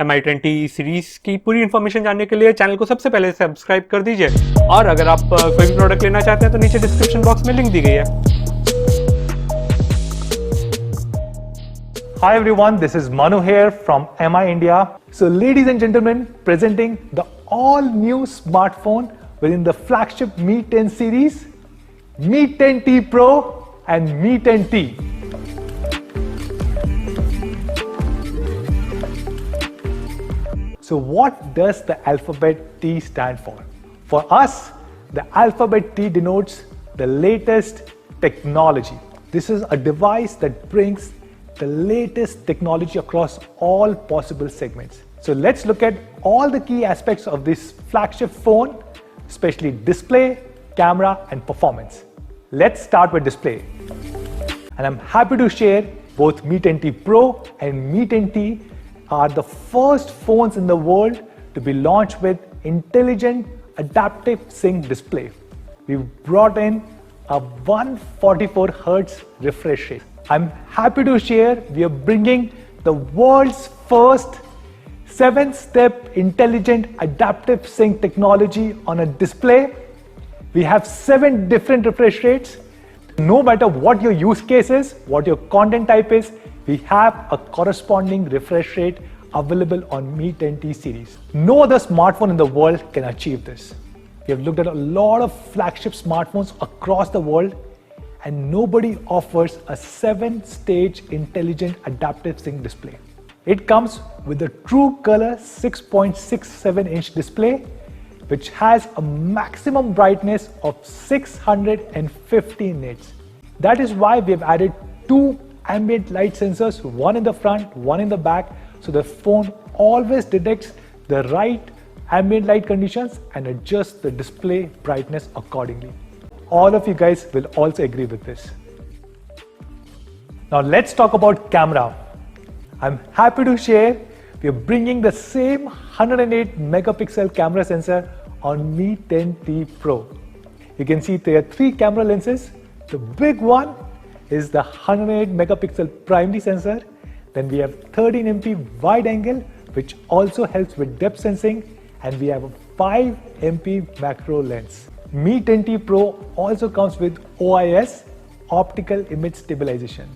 MI20 series की पूरी information जानने के लिए चैनल को सबसे पहले सब्सक्राइब कर दीजिए और अगर आप कोई भी प्रोडक्ट लेना चाहते हैं तो नीचे डिस्क्रिप्शन बॉक्स में लिंक दी गई है। Hi everyone, this is Manu here from MI India. So ladies and gentlemen, presenting the all new smartphone within the flagship Mi 10 series, Mi 10T Pro and Mi 10T. So what does the alphabet T stand for? For us, the alphabet T denotes the latest technology. This is a device that brings the latest technology across all possible segments. So let's look at all the key aspects of this flagship phone, especially display, camera and performance. Let's start with display. And I'm happy to share both Mi 10T Pro and Mi 10T are the first phones in the world to be launched with intelligent adaptive sync display. We've brought in a 144 Hz refresh rate. I'm happy to share we are bringing the world's first 7-step intelligent adaptive sync technology on a display. We have 7 different refresh rates. No matter what your use case is, what your content type is, we have a corresponding refresh rate available on Mi 10T series. No other smartphone in the world can achieve this. We have looked at a lot of flagship smartphones across the world and nobody offers a 7-stage intelligent adaptive sync display. It comes with a true color 6.67-inch display which has a maximum brightness of 650 nits. That is why we have added 2 ambient light sensors, one in the front, one in the back, so the phone always detects the right ambient light conditions and adjusts the display brightness accordingly. All of you guys will also agree with this. Now let's talk about camera. I'm happy to share we are bringing the same 108 megapixel camera sensor on Mi 10T Pro. You can see there are 3 camera lenses. The big one is the 108 megapixel primary sensor. Then we have 13 MP wide angle which also helps with depth sensing, and we have a 5 MP macro lens. Mi 10T Pro also comes with OIS, optical image stabilization.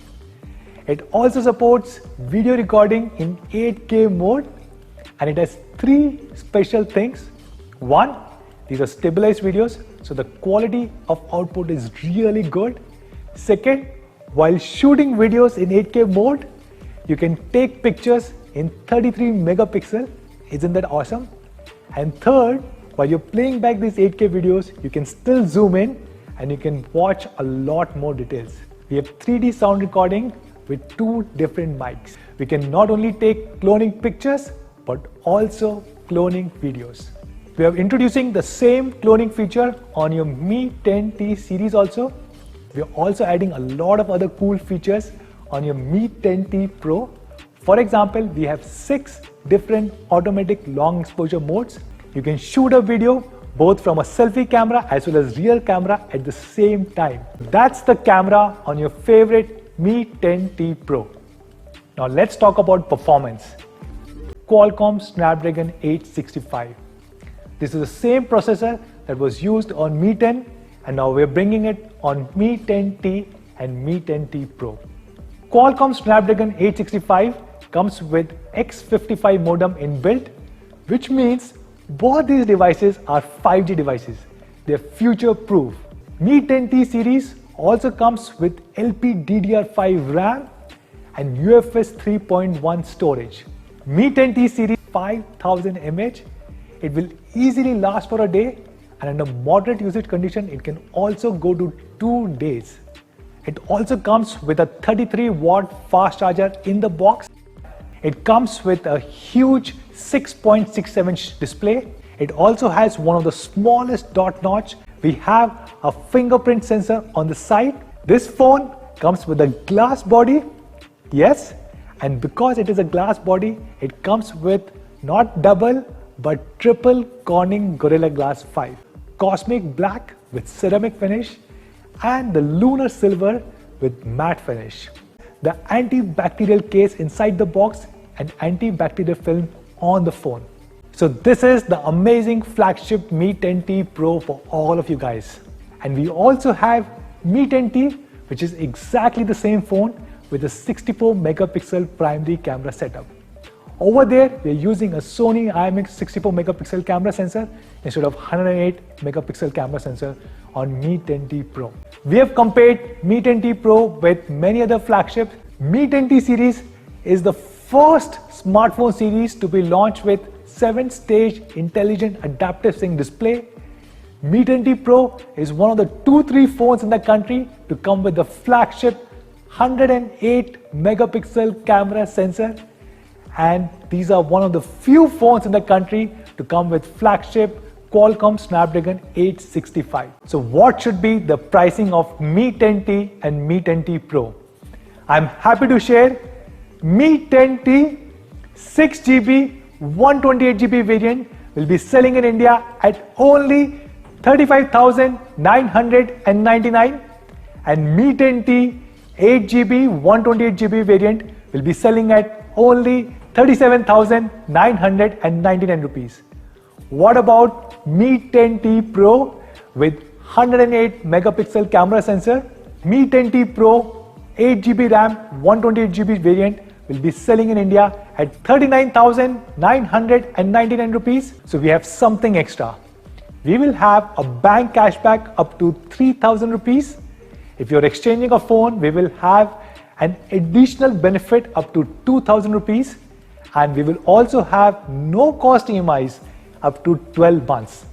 It also supports video recording in 8K mode, and it has 3 special things. One, these are stabilized videos, so the quality of output is really good. Second, while shooting videos in 8K mode, you can take pictures in 33 megapixel. Isn't that awesome? And third, while you're playing back these 8K videos, you can still zoom in and you can watch a lot more details. We have 3D sound recording with 2 different mics. We can not only take cloning pictures, but also cloning videos. We are introducing the same cloning feature on your Mi 10T series also. We are also adding a lot of other cool features on your Mi 10T Pro. For example, we have 6 different automatic long exposure modes. You can shoot a video both from a selfie camera as well as real camera at the same time. That's the camera on your favorite Mi 10T Pro. Now let's talk about performance. Qualcomm Snapdragon 865. This is the same processor that was used on Mi 10, and now we're bringing it on Mi 10T and Mi 10T Pro. Qualcomm Snapdragon 865 comes with X55 modem inbuilt, which means both these devices are 5G devices. They're future-proof. Mi 10T series also comes with LPDDR5 RAM and UFS 3.1 storage. Mi 10T series 5000 mAh. It will easily last for a day, and under moderate usage condition, it can also go to 2 days. It also comes with a 33-watt fast charger in the box. It comes with a huge 6.67-inch display. It also has one of the smallest dot notch. We have a fingerprint sensor on the side. This phone comes with a glass body. Yes, and because it is a glass body, it comes with not double but triple Corning Gorilla Glass 5. Cosmic black with ceramic finish and the lunar silver with matte finish. The antibacterial case inside the box and antibacterial film on the phone. So this is the amazing flagship Mi 10T Pro for all of you guys. And we also have Mi 10T, which is exactly the same phone with a 64 megapixel primary camera setup. Over there, we are using a Sony IMX 64 megapixel camera sensor instead of 108 megapixel camera sensor on Mi 10T Pro. We have compared Mi 10T Pro with many other flagships. Mi 10T series is the first smartphone series to be launched with 7-stage intelligent adaptive sync display. Mi 10T Pro is one of the 2-3 phones in the country to come with the flagship 108 megapixel camera sensor, and these are one of the few phones in the country to come with flagship Qualcomm Snapdragon 865. So what should be the pricing of Mi 10T and Mi 10T Pro? I'm happy to share Mi 10T 6GB 128GB variant will be selling in India at only 35,999, and Mi 10T 8GB 128GB variant will be selling at only 37,999 rupees. What about Mi 10T Pro with 108 megapixel camera sensor? Mi 10T Pro 8GB RAM 128GB variant will be selling in India at 39,999 rupees. So we have something extra. We will have a bank cashback up to 3,000 rupees. If you're exchanging a phone, we will have an additional benefit up to 2,000 rupees. And we will also have no cost EMIs up to 12 months.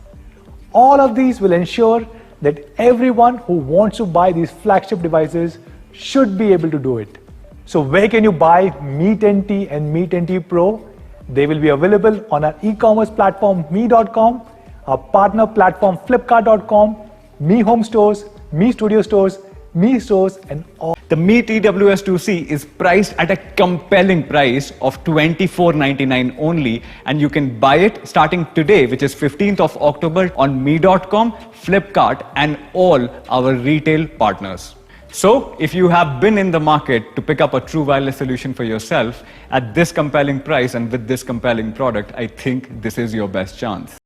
All of these will ensure that everyone who wants to buy these flagship devices should be able to do it. So where can you buy Mi 10T and Mi 10T Pro? They will be available on our e-commerce platform Mi.com, our partner platform Flipkart.com, Mi Home Stores, Mi Studio Stores, Mi Stores, and all. The Mi TWS2C is priced at a compelling price of $24.99 only, and you can buy it starting today, which is 15th of October on Mi.com, Flipkart, and all our retail partners. So, if you have been in the market to pick up a true wireless solution for yourself at this compelling price and with this compelling product, I think this is your best chance.